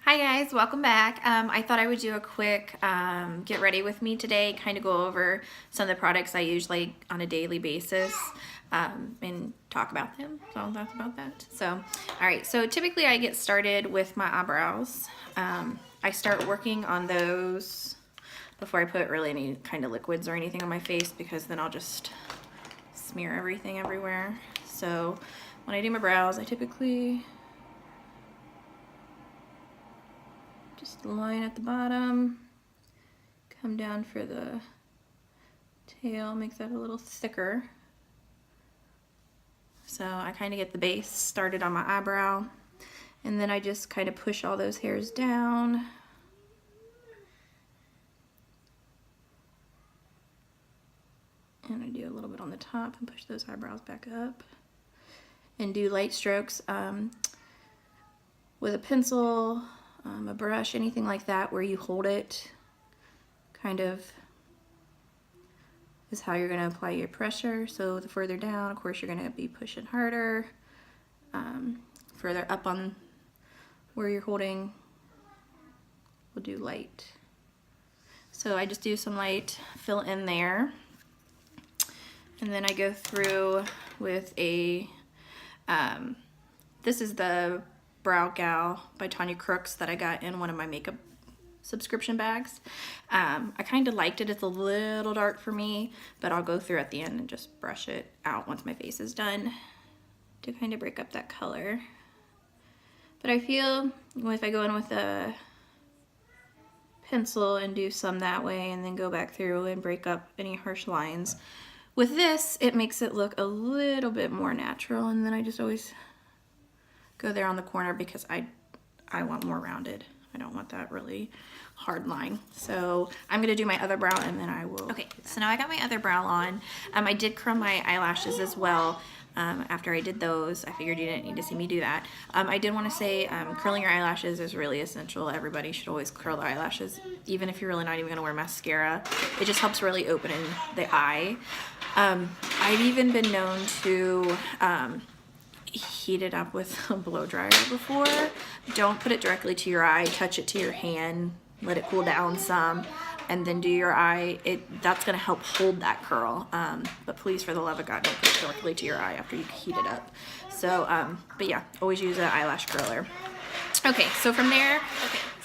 Hi guys, welcome back. I thought I would do a quick get ready with me today, kind of go over some of the products I use like on a daily basis and talk about them. So that's about that. So, all right, so typically I get started with my eyebrows. I start working on those before I put really any kind of liquids or anything on my face because then I'll just smear everything everywhere. So when I do my brows, I typically just line at the bottom, come down for the tail, make that a little thicker. So I kind of get the base started on my eyebrow, and then I just kind of push all those hairs down. And I do a little bit on the top and push those eyebrows back up. And do light strokes with a pencil, a brush, anything like that where you hold it kind of is how you're going to apply your pressure. So the further down, of course, you're going to be pushing harder. Further up on where you're holding, we'll do light. So I just do some light fill in there. And then I go through with a, this is the Brow Gal by Tanya Crooks that I got in one of my makeup subscription bags. I kind of liked it. It's a little dark for me, but I'll go through at the end and just brush it out once my face is done to kind of break up that color. But I feel if I go in with a pencil and do some that way and then go back through and break up any harsh lines, with this it makes it look a little bit more natural, and then I just always go there on the corner because I want more rounded. I don't want that really hard line. So I'm gonna do my other brow and then I will. Okay, so now I got my other brow on. I did curl my eyelashes as well. After I did those, I figured you didn't need to see me do that. I did want to say curling your eyelashes is really essential. Everybody should always curl their eyelashes, even if you're really not even going to wear mascara. It just helps really open in the eye. I've even been known to heat it up with a blow dryer before. Don't put it directly to your eye. Touch it to your hand. Let it cool down some, and then do your eye. That's gonna help hold that curl. But please, for the love of God, don't put it directly to your eye after you heat it up. So, but yeah, always use an eyelash curler. Okay, so from there,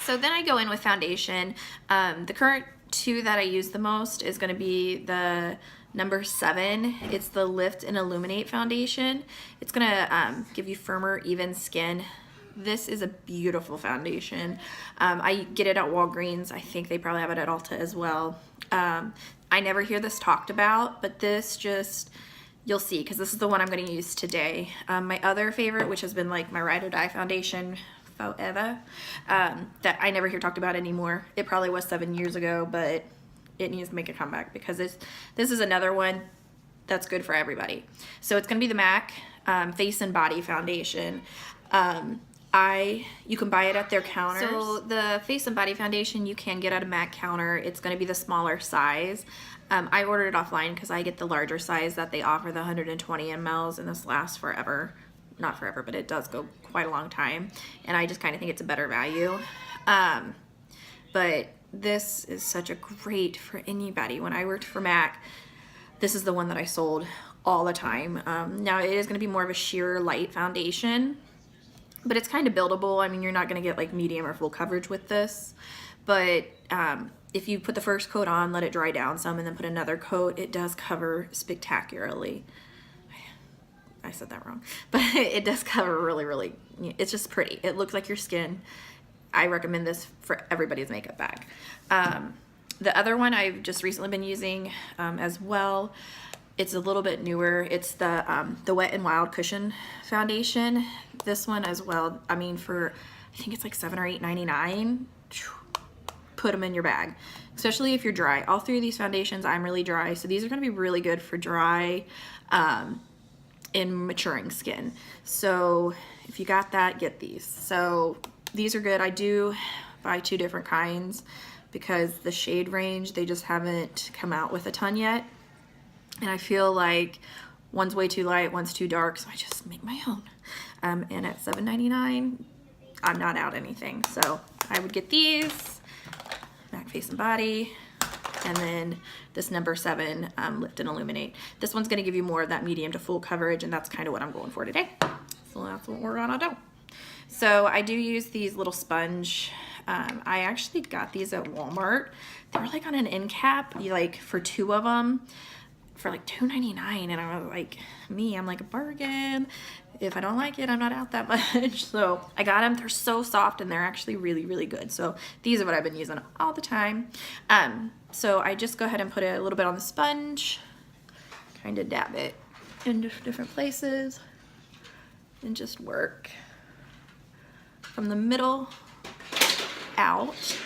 so then I go in with foundation. The current two that I use the most is gonna be the number 7. It's the Lift and Illuminate foundation. It's gonna give you firmer, even skin. This is a beautiful foundation. I get it at Walgreens. I think they probably have it at Ulta as well. I never hear this talked about, but this just, you'll see, because this is the one I'm going to use today. My other favorite, which has been like my ride or die foundation forever, that I never hear talked about anymore. It probably was 7 years ago, but it needs to make a comeback because this is another one that's good for everybody. So it's going to be the MAC Face and Body Foundation. You can buy it at their counters. So the Face and Body Foundation you can get at a MAC counter. It's going to be the smaller size. I ordered it offline because I get the larger size that they offer, the 120 mLs, and this lasts forever. Not forever, but it does go quite a long time, and I just kind of think it's a better value. But this is such a great for anybody. When I worked for MAC, this is the one that I sold all the time. Now it is going to be more of a sheer light foundation, but it's kind of buildable. I mean, you're not going to get like medium or full coverage with this, but if you put the first coat on, let it dry down some, and then put another coat, it does cover spectacularly. I said that wrong, but it does cover really, it's just pretty. It looks like your skin. I recommend this for everybody's makeup bag. The other one I've just recently been using as well, it's a little bit newer. It's the Wet n Wild Cushion Foundation. This one as well, I mean, for I think it's like $7 or $8.99. Put them in your bag, especially if you're dry. All three of these foundations, I'm really dry, so these are going to be really good for dry and maturing skin. So if you got that, get these. So these are good. I do buy 2 different kinds because the shade range, they just haven't come out with a ton yet. And I feel like one's way too light, one's too dark, so I just make my own. And at $7.99, I'm not out anything. So I would get these, back, face, and body, and then this number 7, Lift and Illuminate. This one's gonna give you more of that medium to full coverage, and that's kind of what I'm going for today. So that's what we're gonna do. So I do use these little sponge. I actually got these at Walmart. They were like on an end cap, like for 2 of them for like $2.99, and I was like, I'm like a bargain. If I don't like it, I'm not out that much. So I got them. They're so soft and they're actually really, really good. So these are what I've been using all the time. So I just go ahead and put it a little bit on the sponge, kind of dab it in different places, and just work from the middle out.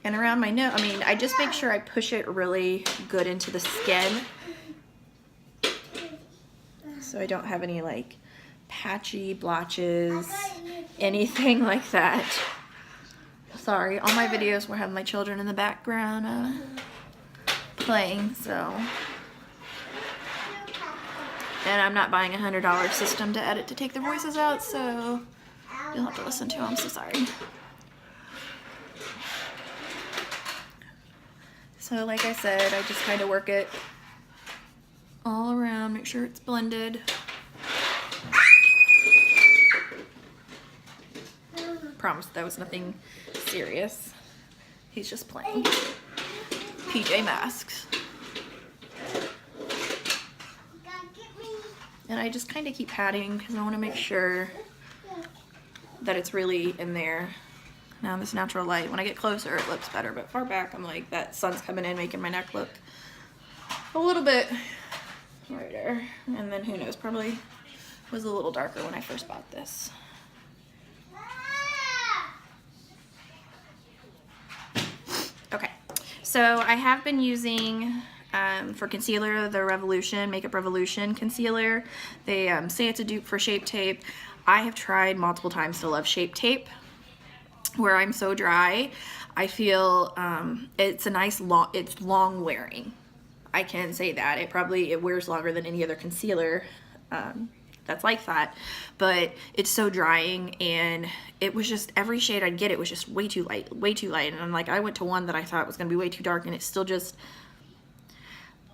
And around my nose, I just make sure I push it really good into the skin, so I don't have any like patchy blotches, anything like that. Sorry, all my videos will have my children in the background playing, so. And I'm not buying a $100 system to edit to take their voices out, so you'll have to listen to them, so sorry. So like I said, I just kind of work it all around, make sure it's blended. Promise that was nothing serious. He's just playing PJ Masks. And I just kind of keep patting because I want to make sure that it's really in there. Now this natural light, when I get closer it looks better, but far back I'm like, that sun's coming in making my neck look a little bit brighter. And then who knows, probably was a little darker when I first bought this. Okay, so I have been using for concealer the Revolution, Makeup Revolution concealer. They say it's a dupe for Shape Tape. I have tried multiple times to love Shape Tape. Where I'm so dry, I feel it's a nice it's long wearing. I can say that. It wears longer than any other concealer that's like that, but it's so drying, and it was just, every shade I'd get, it was just way too light, and I'm like, I went to one that I thought was gonna be way too dark, and it's still just,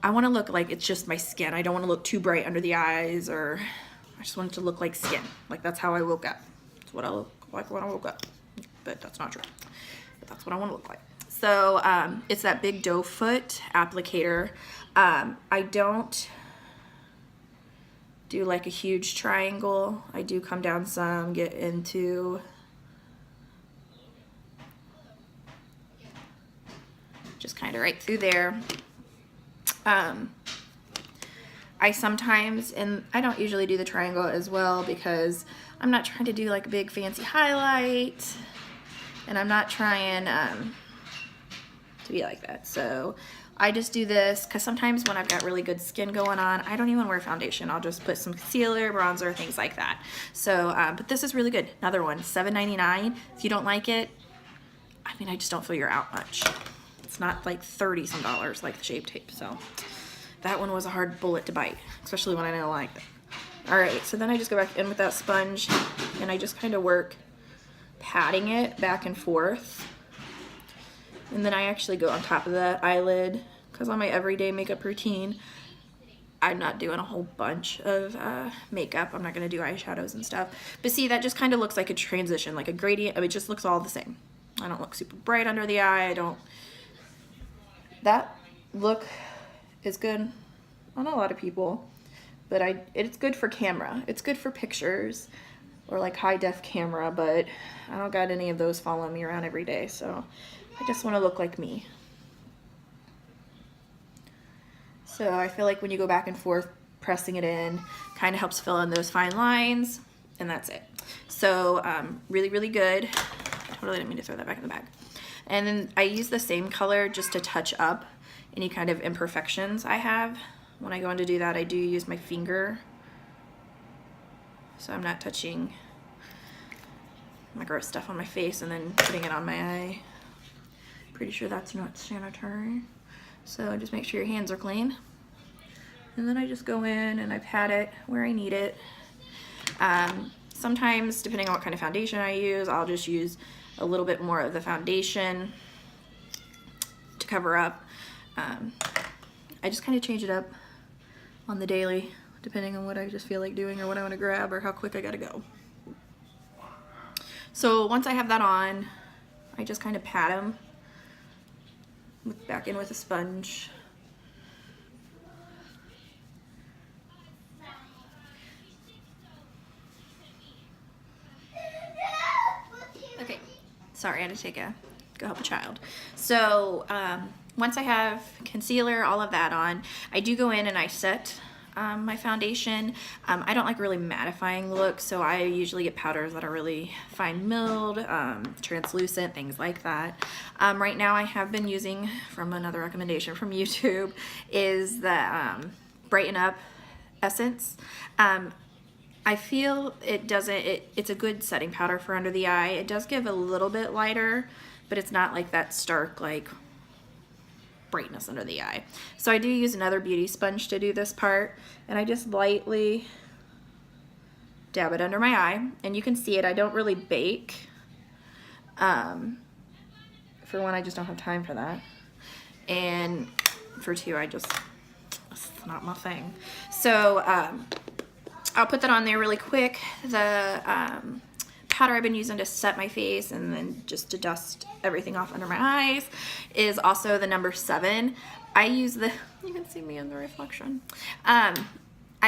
I want to look like it's just my skin. I don't want to look too bright under the eyes, or I just want it to look like skin. Like that's how I woke up. That's what I look like when I woke up. But that's not true. But that's what I want to look like. So it's that big doe foot applicator. I don't do like a huge triangle. I do come down some, get into just kind of right through there. I sometimes, and I don't usually do the triangle as well because I'm not trying to do like a big fancy highlight. And I'm not trying to be like that. So I just do this because sometimes when I've got really good skin going on, I don't even wear foundation. I'll just put some concealer, bronzer, things like that. So, but this is really good. Another one, $7.99. If you don't like it, I just don't feel you're out much. It's not like 30 some dollars like the Shape Tape. So that one was a hard bullet to bite, especially when I don't like it. All right, so then I just go back in with that sponge and I just kind of work patting it back and forth, and then I actually go on top of that eyelid because on my everyday makeup routine I'm not doing a whole bunch of makeup. I'm not going to do eyeshadows and stuff, but see, that just kind of looks like a transition, like a gradient. It just looks all the same. I don't look super bright under the eye. That look is good on a lot of people, but it's good for camera. It's good for pictures or like high def camera, but I don't got any of those following me around every day, so I just want to look like me. So I feel like when you go back and forth pressing it in kind of helps fill in those fine lines, and that's it. So really, really good. Totally didn't mean to throw that back in the bag. And then I use the same color just to touch up any kind of imperfections I have. When I go in to do that, I do use my finger, so I'm not touching my gross stuff on my face and then putting it on my eye. Pretty sure that's not sanitary. So just make sure your hands are clean. And then I just go in and I pat it where I need it. Sometimes, depending on what kind of foundation I use, I'll just use a little bit more of the foundation to cover up. I just kind of change it up on the daily, depending on what I just feel like doing or what I want to grab or how quick I gotta go. So once I have that on, I just kind of pat them back in with a sponge. Okay, sorry, I had to go help a child. So once I have concealer, all of that on, I do go in and I set my foundation. I don't like really mattifying looks, so I usually get powders that are really fine milled, translucent, things like that. Right now I have been using, from another recommendation from YouTube, is the Brighten Up Essence. I feel it's a good setting powder for under the eye. It does give a little bit lighter, but it's not like that stark like brightness under the eye. So I do use another beauty sponge to do this part, and I just lightly dab it under my eye, and you can see it. I don't really bake. For one, I just don't have time for that, and for two, it's not my thing. So I'll put that on there really quick. The powder I've been using to set my face and then just to dust everything off under my eyes is also the number 7. I use you can see me in the reflection. I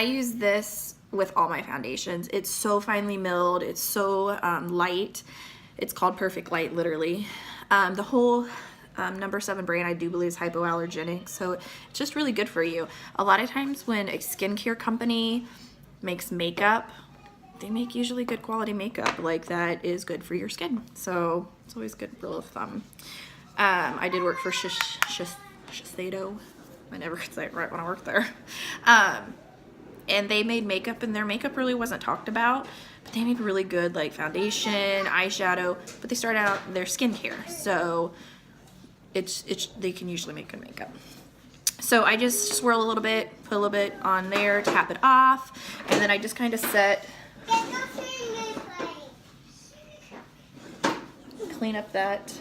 use this with all my foundations. It's so finely milled. It's so light. It's called Perfect Light, literally. The whole number 7 brand, I do believe, is hypoallergenic, so it's just really good for you. A lot of times when a skincare company makes makeup, they make usually good quality makeup like that is good for your skin, so it's always good rule of thumb. I did work for Shiseido. I never could say it right when I worked there. And they made makeup, and their makeup really wasn't talked about, but they made really good like foundation, eyeshadow, but they started out their skincare, so they can usually make good makeup. So I just swirl a little bit, put a little bit on there, tap it off, and then I just kind of clean up that,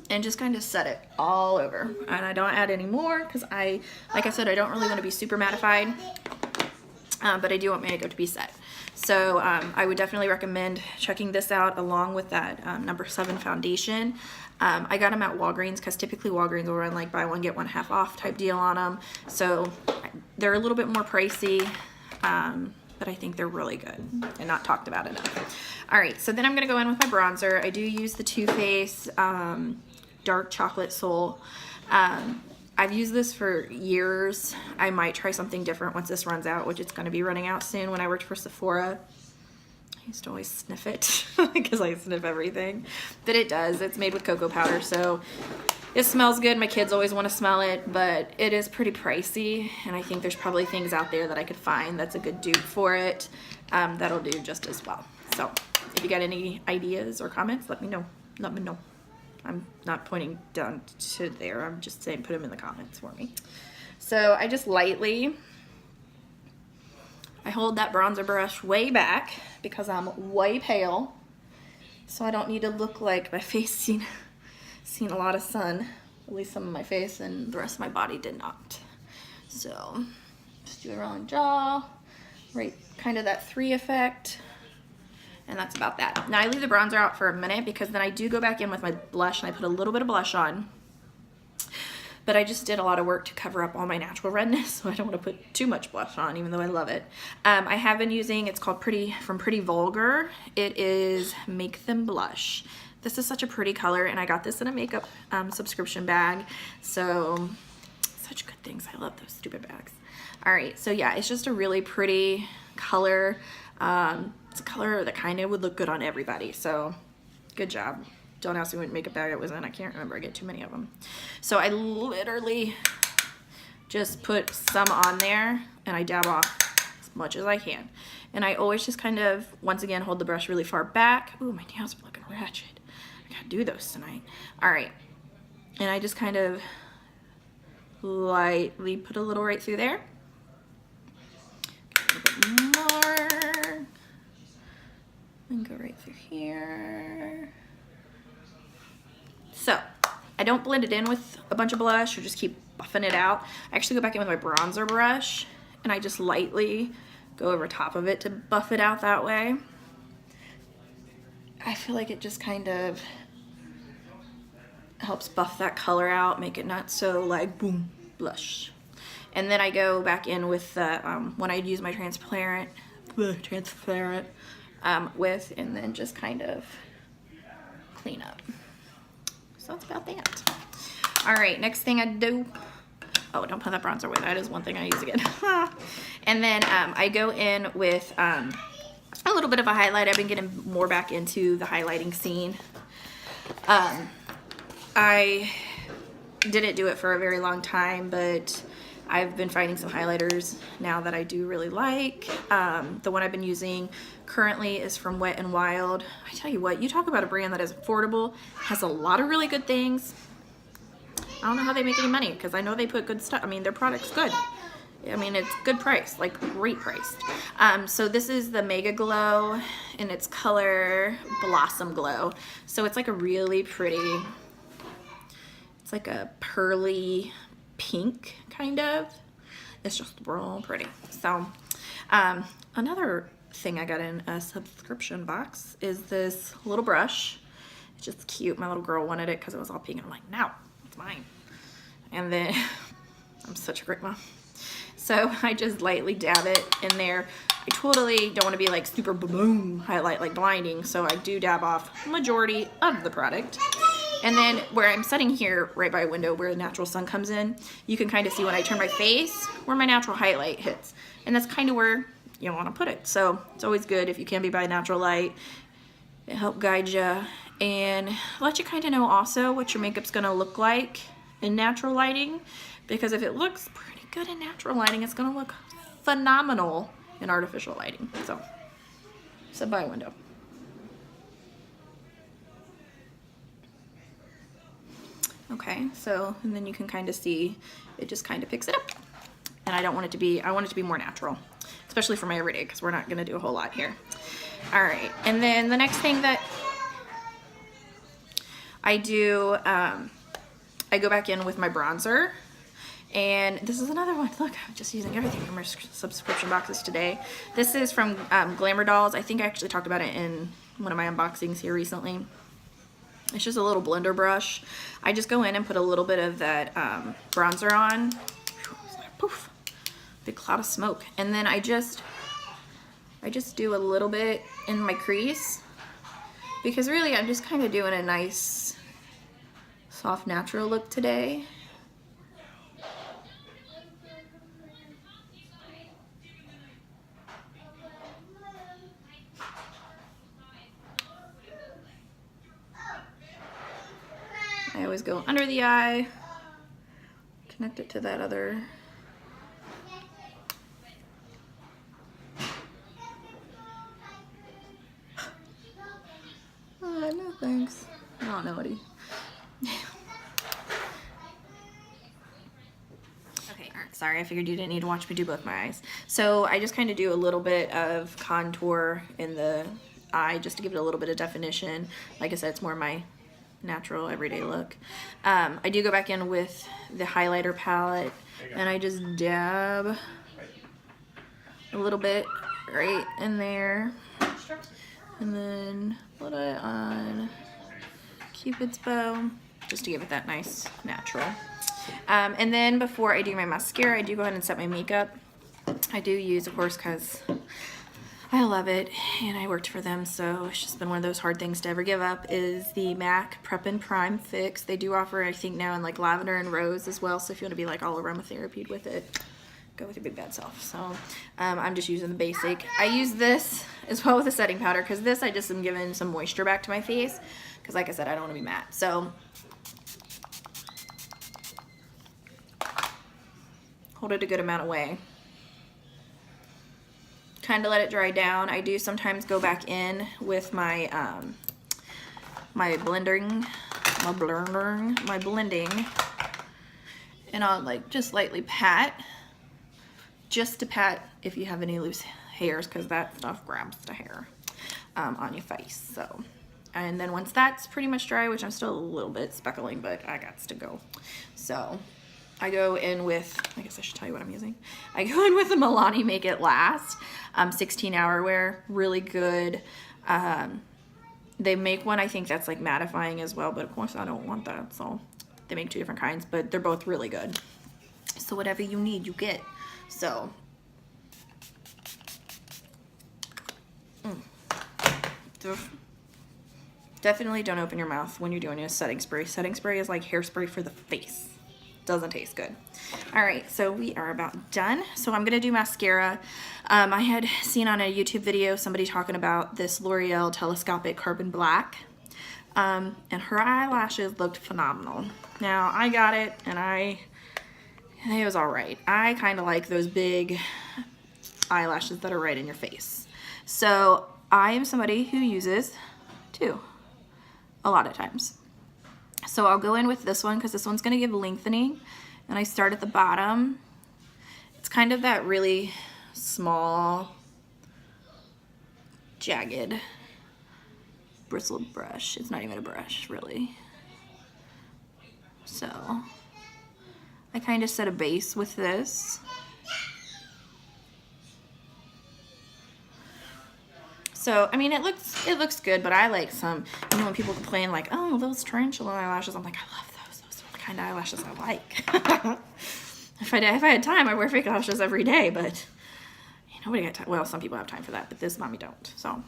and just kind of set it all over. And I don't add any more because like I said, I don't really want to be super mattified, but I do want my makeup to be set. So I would definitely recommend checking this out along with that number 7 foundation. I got them at Walgreens because typically Walgreens will run like buy one get one half off type deal on them. So they're a little bit more pricey, but I think they're really good and not talked about enough. All right, so then I'm gonna go in with my bronzer. I do use the Too Faced Dark Chocolate Soul. I've used this for years. I might try something different once this runs out, which it's gonna be running out soon. When I worked for Sephora, I used to always sniff it because I sniff everything. But it does, it's made with cocoa powder, so it smells good. My kids always want to smell it, but it is pretty pricey, and I think there's probably things out there that I could find that's a good dupe for it that'll do just as well. So if you got any ideas or comments, let me know. Let me know. I'm not pointing down to there. I'm just saying put them in the comments for me. So I just lightly, I hold that bronzer brush way back because I'm way pale, so I don't need to look like my face seen a lot of sun. At least some of my face, and the rest of my body did not. So just do it around jaw, right, kind of that 3 effect. And that's about that. Now I leave the bronzer out for a minute because then I do go back in with my blush and I put a little bit of blush on. But I just did a lot of work to cover up all my natural redness, so I don't want to put too much blush on, even though I love it. I have been using, it's called from Pretty Vulgar. It is Make Them Blush. This is such a pretty color, and I got this in a makeup subscription bag. So, such good things. I love those stupid bags. All right, so yeah, it's just a really pretty color. It's a color that kind of would look good on everybody, so good job. Don't ask me what makeup bag it was in. I can't remember. I get too many of them. So I literally just put some on there, and I dab off as much as I can. And I always just kind of, once again, hold the brush really far back. Ooh, my nails are looking ratchet. I gotta do those tonight. All right. And I just kind of lightly put a little right through there. more. And go right through here. So, I don't blend it in with a bunch of blush or just keep buffing it out. I actually go back in with my bronzer brush and I just lightly go over top of it to buff it out that way. I feel like it just kind of helps buff that color out, make it not so like boom, blush. And then I go back in with the, when I use my transparent with, and then just kind of clean up. So that's about that. All right, next thing I do, oh, don't put that bronzer away. That is one thing I use again. And then I go in with a little bit of a highlight. I've been getting more back into the highlighting scene. I didn't do it for a very long time, but I've been finding some highlighters now that I do really like. The one I've been using currently is from Wet n Wild. I tell you what, you talk about a brand that is affordable, has a lot of really good things. I don't know how they make any money because I know they put good stuff. I mean, their product's good. I mean, it's good price, like great priced. So this is the Mega Glow and it's color Blossom Glow. So it's like a really pretty, it's like a pearly pink kind of. It's just real pretty. So another thing I got in a subscription box is this little brush. It's just cute. My little girl wanted it because it was all pink and I'm like, no, it's mine. And then I'm such a great mom. So I just lightly dab it in there. I totally don't want to be like super boom highlight, like blinding. So I do dab off majority of the product. And then where I'm sitting here right by a window where the natural sun comes in, you can kind of see when I turn my face where my natural highlight hits. And that's kind of where you want to put it. So it's always good if you can be by natural light. It helps guide you and let you kind of know also what your makeup's going to look like in natural lighting. Because if it looks pretty good in natural lighting, it's going to look phenomenal in artificial lighting. So sit by a window. Okay, so, and then you can kind of see, it just kind of picks it up. And I don't want it to be, I want it to be more natural, especially for my everyday, because we're not going to do a whole lot here. All right, and then the next thing that I do, I go back in with my bronzer. And this is another one. Look, I'm just using everything from our subscription boxes today. This is from Glamour Dolls. I think I actually talked about it in one of my unboxings here recently. It's just a little blender brush. I just go in and put a little bit of that bronzer on. Poof, big cloud of smoke. And then I just do a little bit in my crease because really I'm just kind of doing a nice soft natural look today. I always go under the eye, connect it to that other. No thanks. I don't know what he. Okay, all right, sorry, I figured you didn't need to watch me do both my eyes. So I just kind of do a little bit of contour in the eye just to give it a little bit of definition. Like I said, it's more my natural everyday look. I do go back in with the highlighter palette and I just dab a little bit right in there and then put it on Cupid's bow just to give it that nice natural. And then before I do my mascara, I do go ahead and set my makeup. I do use, of course, because I love it and I worked for them, so it's just been one of those hard things to ever give up, is the MAC Prep and Prime Fix. They do offer, I think now, in like lavender and rose as well, so if you want to be like all aromatherapied with it, go with your big bad self. So I'm just using the basic. I use this as well with a setting powder because this I just am giving some moisture back to my face because like I said, I don't want to be matte. So hold it a good amount away. Kind of let it dry down. I do sometimes go back in with my my blending, and I'll like just lightly pat, just to pat if you have any loose hairs because that stuff grabs the hair on your face. So, and then once that's pretty much dry, which I'm still a little bit speckling, but I got to go. So I go in with, I guess I should tell you what I'm using. I go in with the Milani Make It Last 16-hour wear, really good. They make one, I think that's like mattifying as well, but of course I don't want that, so they make 2 different kinds, but they're both really good. So whatever you need, you get. So, definitely don't open your mouth when you're doing a setting spray. Setting spray is like hairspray for the face. Doesn't taste good. All right, so we are about done. So I'm gonna do mascara. I had seen on a YouTube video somebody talking about this L'Oreal Telescopic Carbon Black, and her eyelashes looked phenomenal. Now I got it, and it was all right. I kind of like those big eyelashes that are right in your face. So I am somebody who uses 2 a lot of times. So I'll go in with this one because this one's going to give lengthening, and I start at the bottom. It's kind of that really small, jagged bristled brush. It's not even a brush, really. So I kind of set a base with this. So, I mean, it looks good, but I like some, you know, when people complain like, oh, those tarantula eyelashes, I'm like, I love those. Those are the kind of eyelashes I like. If I had time, I'd wear fake lashes every day, but nobody got time. Well, some people have time for that, but this mommy don't. So,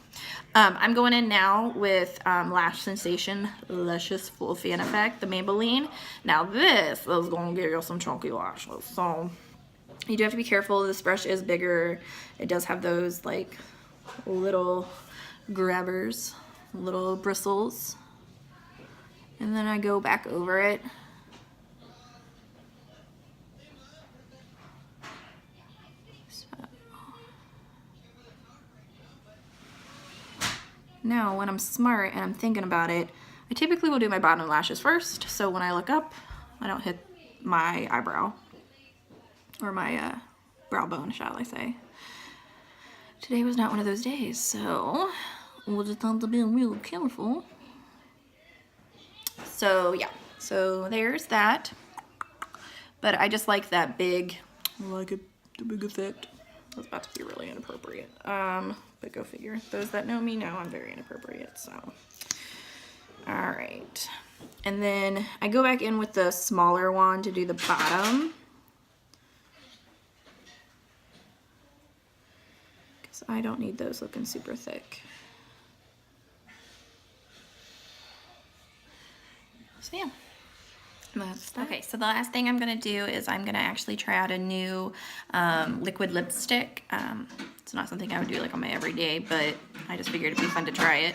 I'm going in now with Lash Sensation Luscious Full Fan Effect, the Maybelline. Now this is going to give you some chunky lashes. So, you do have to be careful. This brush is bigger. It does have those, like, little grabbers, little bristles, and then I go back over it. So now when I'm smart and I'm thinking about it, I typically will do my bottom lashes first, so when I look up I don't hit my eyebrow or my brow bone, shall I say. Today was not one of those days, so we'll just have to be real careful. So yeah, so there's that. But I just like that big, I like it, the big effect. That's about to be really inappropriate. But go figure. Those that know me know I'm very inappropriate, so. All right. And then I go back in with the smaller wand to do the bottom. I don't need those looking super thick. So yeah, that's that. Okay, so the last thing I'm gonna do is I'm gonna actually try out a new liquid lipstick. It's not something I would do like on my everyday, but I just figured it'd be fun to try it.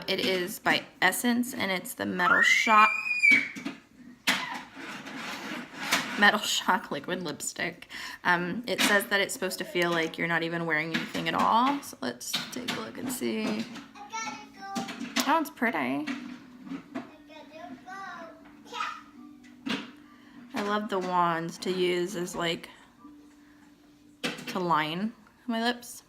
It is by Essence, and it's the Metal Shock liquid lipstick. It says that it's supposed to feel like you're not even wearing anything at all. So let's take a look and see. Oh, it's pretty. I love the wands to use as like to line my lips.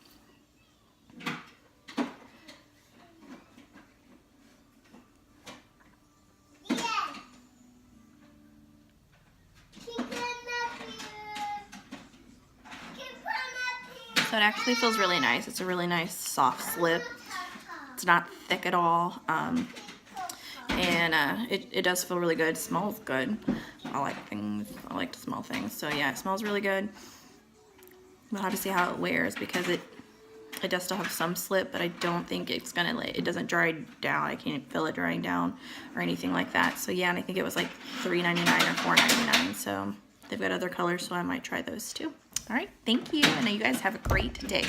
So it actually feels really nice. It's a really nice soft slip. It's not thick at all. It does feel really good. It smells good. I like things. I like to smell things. So yeah, it smells really good. We'll have to see how it wears because it does still have some slip, but I don't think it's gonna, it doesn't dry down. I can't feel it drying down or anything like that. So yeah, and I think it was like $3.99 or $4.99. So they've got other colors, so I might try those too. All right, thank you, and you guys have a great day.